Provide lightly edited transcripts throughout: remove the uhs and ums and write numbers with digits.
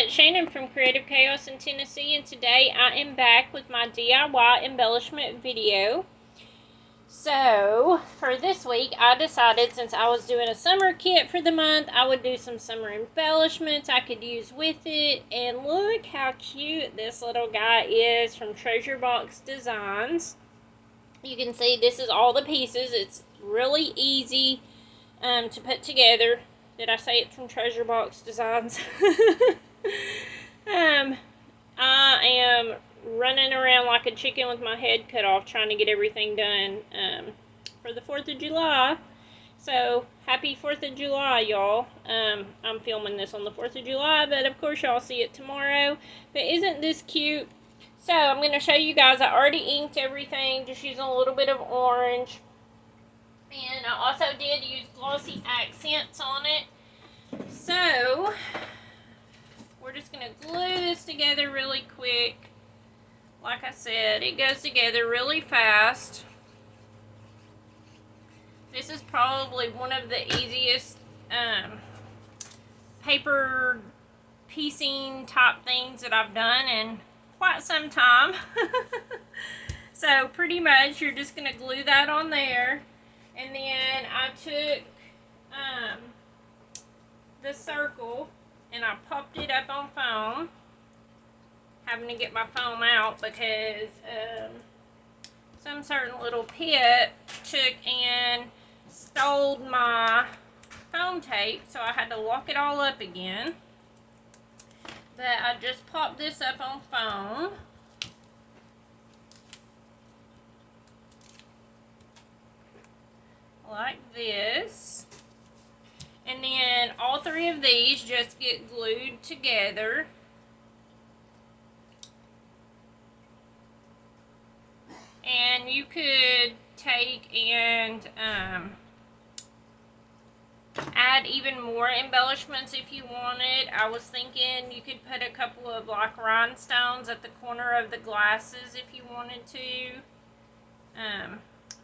it's Shannon from Creative Chaos in Tennessee, and today I am back with my DIY embellishment video. So, for this week, I decided since I was doing a summer kit for the month, I would do some summer embellishments I could use with it. And look how cute this little guy is from Treasure Box Designs. You can see this is all the pieces. It's really easy to put together. Did I say it's from Treasure Box Designs? I am running around like a chicken with my head cut off trying to get everything done for the 4th of July. So, happy 4th of July, y'all. I'm filming this on the 4th of July, but of course y'all see it tomorrow. But isn't this cute? So, I'm going to show you guys. I already inked everything, just using a little bit of orange. And I also did use glossy accents on it. So, we're just going to glue this together really quick. Like I said, it goes together really fast. This is probably one of the easiest paper piecing type things that I've done in quite some time. So, pretty much, you're just going to glue that on there. And then I took the circle and I popped it up on foam. Having to get my foam out because some certain little pit took and stole my foam tape, so I had to lock it all up again. But I just popped this up on foam. Like this. And then all three of these just get glued together. And you could take and add even more embellishments if you wanted. I was thinking you could put a couple of like rhinestones at the corner of the glasses if you wanted to.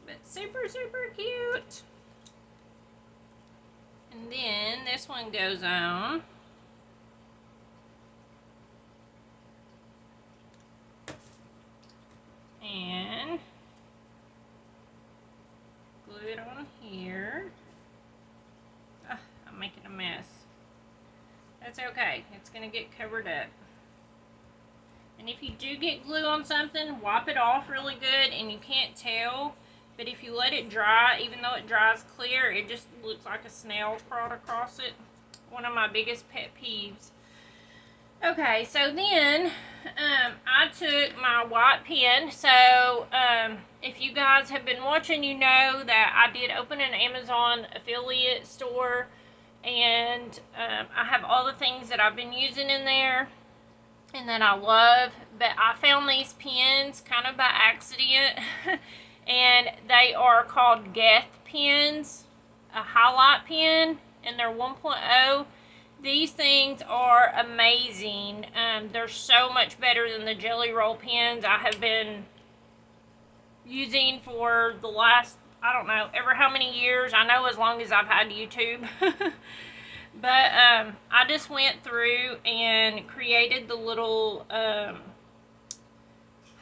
But super, super cute. And then this one goes on. And glue it on here. I'm making a mess. That's okay. It's going to get covered up. And if you do get glue on something, wipe it off really good and you can't tell. But if you let it dry, even though it dries clear, it just looks like a snail crawled across it. One of my biggest pet peeves. Okay, so then I took my white pen. So if you guys have been watching, you know that I did open an Amazon affiliate store. And I have all the things that I've been using in there and that I love. But I found these pens kind of by accident. And they are called Geth pens, a highlight pen, and they're 1.0. These things are amazing. They're so much better than the Jelly Roll pens I have been using for the last, I don't know, ever how many years. I know as long as I've had YouTube. But I just went through and created the little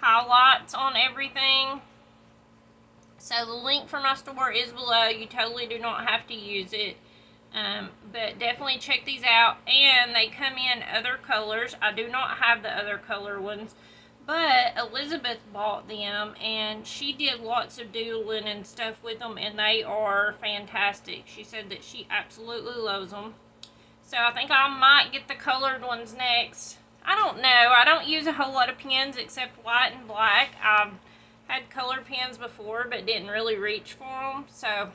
highlights on everything. So the link for my store is below. You totally do not have to use it. But definitely check these out. And they come in other colors. I do not have the other color ones. But Elizabeth bought them. And she did lots of doodling and stuff with them. And they are fantastic. She said that she absolutely loves them. So I think I might get the colored ones next. I don't know. I don't use a whole lot of pens except white and black. I've had colored pens before, but didn't really reach for them, so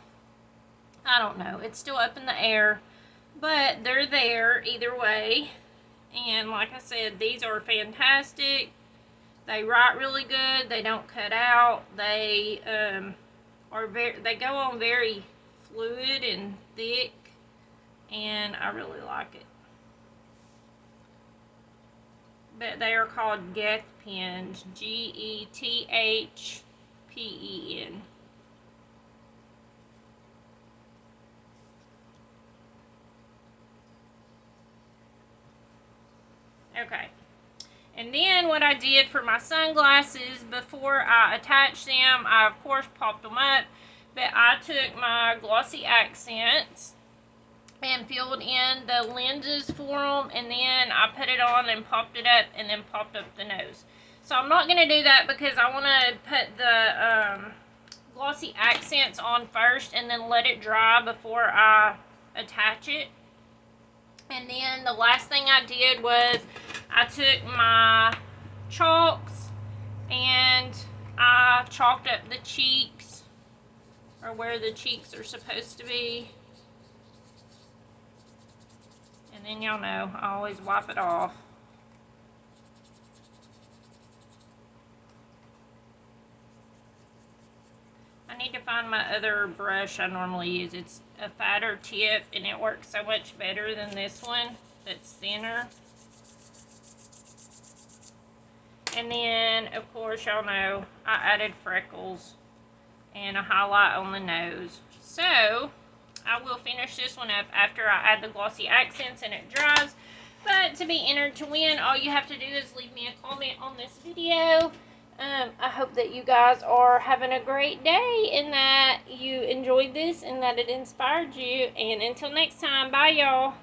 I don't know. It's still up in the air, but they're there either way. And like I said, these are fantastic. They write really good. They don't cut out. They they go on very fluid and thick, and I really like it. But they are called Geth pens, G-E-T-H-P-E-N. Okay. And then what I did for my sunglasses, before I attached them, I of course popped them up, but I took my glossy accents and filled in the lenses for them, and then I put it on and popped it up, and then popped up the nose. So I'm not going to do that because I want to put the glossy accents on first and then let it dry before I attach it. And then the last thing I did was I took my chalks and I chalked up the cheeks, or where the cheeks are supposed to be. And then y'all know, I always wipe it off. I need to find my other brush I normally use. It's a fatter tip and it works so much better than this one that's thinner. And then, of course, y'all know, I added freckles and a highlight on the nose. So, I will finish this one up after I add the glossy accents and it dries. But to be entered to win, all you have to do is leave me a comment on this video. I hope that you guys are having a great day and that you enjoyed this and that it inspired you. And until next time, bye y'all.